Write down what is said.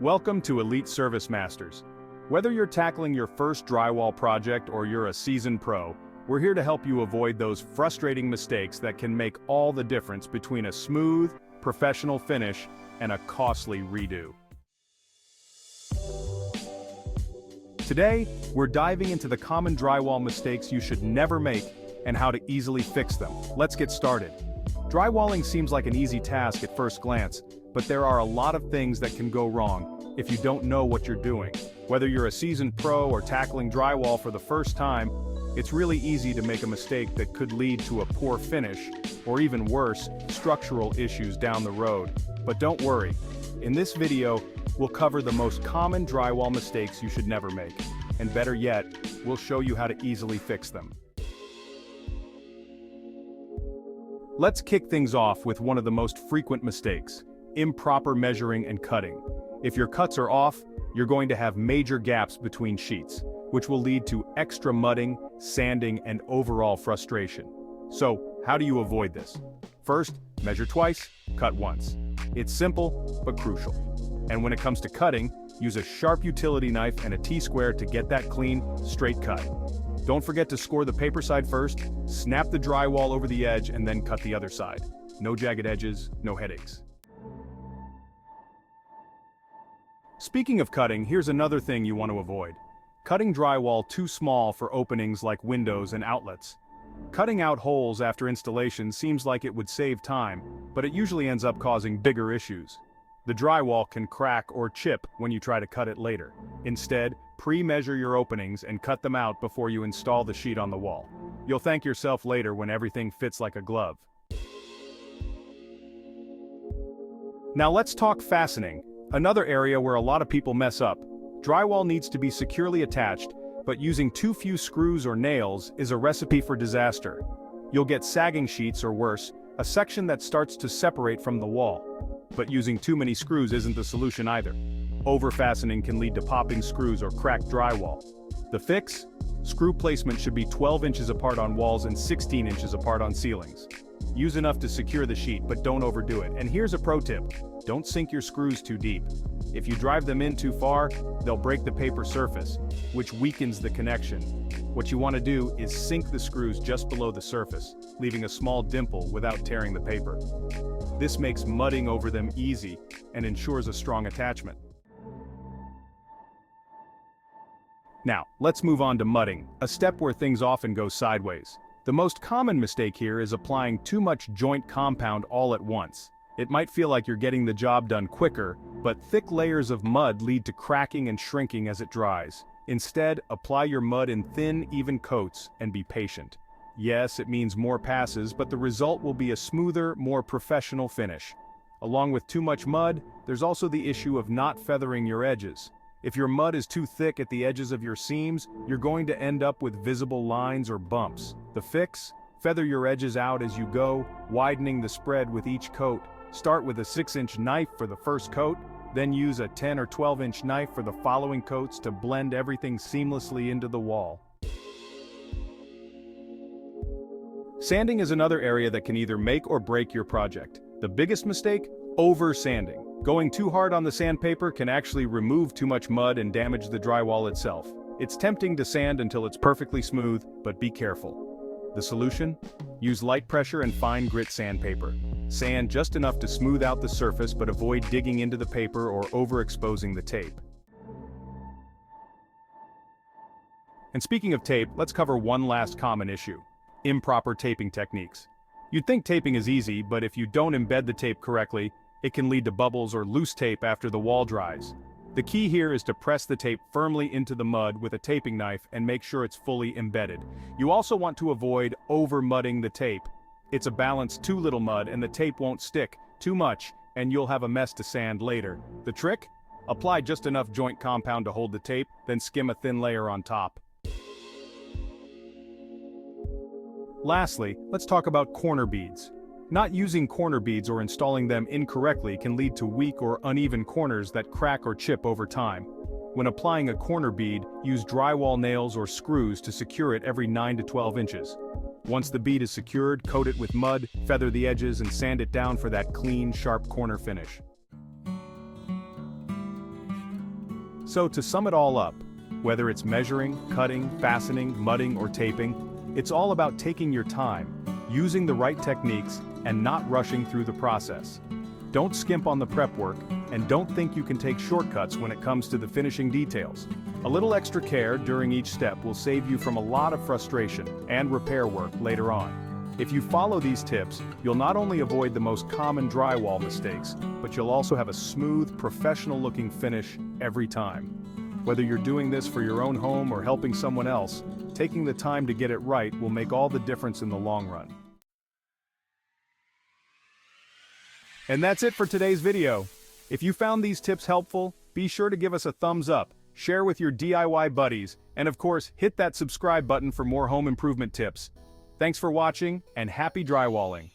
Welcome to Elite Service Masters. Whether you're tackling your first drywall project or you're a seasoned pro, we're here to help you avoid those frustrating mistakes that can make all the difference between a smooth, professional finish and a costly redo. Today, we're diving into the common drywall mistakes you should never make and how to easily fix them. Let's get started. Drywalling seems like an easy task at first glance, but there are a lot of things that can go wrong if you don't know what you're doing. Whether you're a seasoned pro or tackling drywall for the first time, it's really easy to make a mistake that could lead to a poor finish, or even worse, structural issues down the road. But don't worry, in this video, we'll cover the most common drywall mistakes you should never make, and better yet, we'll show you how to easily fix them. Let's kick things off with one of the most frequent mistakes: improper measuring and cutting. If your cuts are off, you're going to have major gaps between sheets, which will lead to extra mudding, sanding, and overall frustration. So, how do you avoid this? First, measure twice, cut once. It's simple, but crucial. And when it comes to cutting, use a sharp utility knife and a T-square to get that clean, straight cut. Don't forget to score the paper side first, snap the drywall over the edge, and then cut the other side. No jagged edges, no headaches. Speaking of cutting, here's another thing you want to avoid: cutting drywall too small for openings like windows and outlets. Cutting out holes after installation seems like it would save time, but it usually ends up causing bigger issues. The drywall can crack or chip when you try to cut it later. Instead, pre-measure your openings and cut them out before you install the sheet on the wall. You'll thank yourself later when everything fits like a glove. Now let's talk fastening, another area where a lot of people mess up. Drywall needs to be securely attached, but using too few screws or nails is a recipe for disaster. You'll get sagging sheets, or worse, a section that starts to separate from the wall. But using too many screws isn't the solution either. Over-fastening can lead to popping screws or cracked drywall. The fix? Screw placement should be 12 inches apart on walls and 16 inches apart on ceilings. Use enough to secure the sheet, but don't overdo it. And here's a pro tip: don't sink your screws too deep. If you drive them in too far, they'll break the paper surface, which weakens the connection. What you want to do is sink the screws just below the surface, leaving a small dimple without tearing the paper. This makes mudding over them easy and ensures a strong attachment. Now, let's move on to mudding, a step where things often go sideways. The most common mistake here is applying too much joint compound all at once. It might feel like you're getting the job done quicker, but thick layers of mud lead to cracking and shrinking as it dries. Instead, apply your mud in thin, even coats and be patient. Yes, it means more passes, but the result will be a smoother, more professional finish. Along with too much mud, there's also the issue of not feathering your edges. If your mud is too thick at the edges of your seams, you're going to end up with visible lines or bumps. The fix? Feather your edges out as you go, widening the spread with each coat. Start with a 6-inch knife for the first coat, then use a 10 or 12-inch knife for the following coats to blend everything seamlessly into the wall. Sanding is another area that can either make or break your project. The biggest mistake? Over-sanding. Going too hard on the sandpaper can actually remove too much mud and damage the drywall itself. It's tempting to sand until it's perfectly smooth, but be careful. The solution? Use light pressure and fine grit sandpaper. Sand just enough to smooth out the surface, but avoid digging into the paper or overexposing the tape. And speaking of tape, let's cover one last common issue: improper taping techniques. You'd think taping is easy, but if you don't embed the tape correctly, it can lead to bubbles or loose tape after the wall dries. The key here is to press the tape firmly into the mud with a taping knife and make sure it's fully embedded. You also want to avoid over-mudding the tape. It's a balance: too little mud and the tape won't stick, too much and you'll have a mess to sand later. The trick? Apply just enough joint compound to hold the tape, then skim a thin layer on top. Lastly, let's talk about corner beads. Not using corner beads or installing them incorrectly can lead to weak or uneven corners that crack or chip over time. When applying a corner bead, use drywall nails or screws to secure it every 9 to 12 inches. Once the bead is secured, coat it with mud, feather the edges, and sand it down for that clean, sharp corner finish. So to sum it all up, whether it's measuring, cutting, fastening, mudding, or taping, it's all about taking your time, using the right techniques, and not rushing through the process. Don't skimp on the prep work, and don't think you can take shortcuts when it comes to the finishing details. A little extra care during each step will save you from a lot of frustration and repair work later on. If you follow these tips, you'll not only avoid the most common drywall mistakes, but you'll also have a smooth, professional-looking finish every time. Whether you're doing this for your own home or helping someone else, taking the time to get it right will make all the difference in the long run. And that's it for today's video. If you found these tips helpful, be sure to give us a thumbs up, share with your DIY buddies, and of course, hit that subscribe button for more home improvement tips. Thanks for watching, and happy drywalling!